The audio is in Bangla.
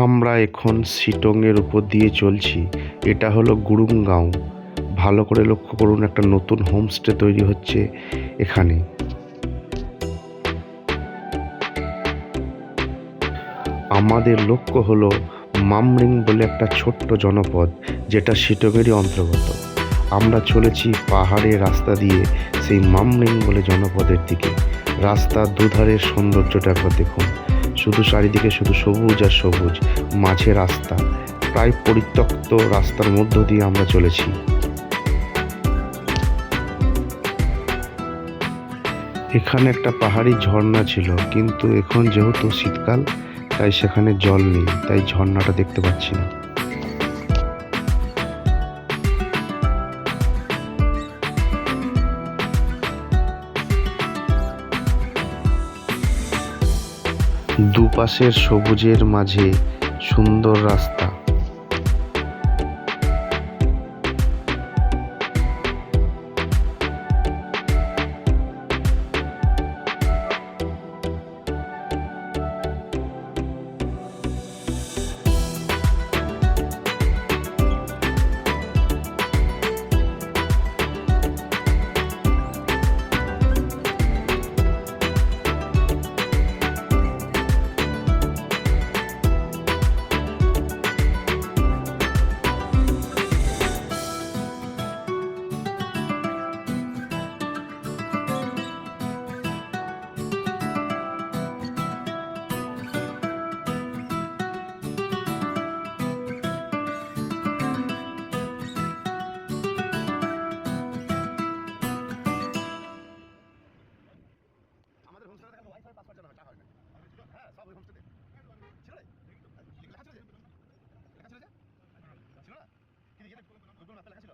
আমরা এখন শিটংয়ের উপর দিয়ে চলছি। এটা হলো গুরুংগাঁও। ভালো করে লক্ষ্য করুন, একটা নতুন হোমস্টে তৈরি হচ্ছে এখানে। আমাদের লক্ষ্য হলো মামরিং বলে একটা ছোট্ট জনপদ, যেটা শিটংয়েরই অন্তর্গত। আমরা চলেছি পাহাড়ের রাস্তা দিয়ে সেই মামরিং বলে জনপদের দিকে। রাস্তার দুধারের সৌন্দর্যটা একবার দেখুন, শুধু চারিদিকে শুধু সবুজ আর সবুজ, মাঝে রাস্তা, প্রায় পরিত্যক্ত রাস্তার মধ্য দিয়ে আমরা চলেছি। এখানে একটা পাহাড়ি ঝর্ণা ছিল, কিন্তু এখন যেহেতু শীতকাল তাই সেখানে জল নেই, তাই ঝর্ণাটা দেখতে পাচ্ছি না। দুপাশের সবুজের মাঝে সুন্দর রাস্তা। আমাদের হোমস্টে দেখো ওয়াইফাই পাসওয়ার্ড জানা টাকা হয় না। হ্যাঁ, সব ওই হোমস্টেতে ছিল রে। লেখা ছিল যে লেখা ছিল যে ছিল না কি লিখে গুগল ম্যাপে লেখা ছিল।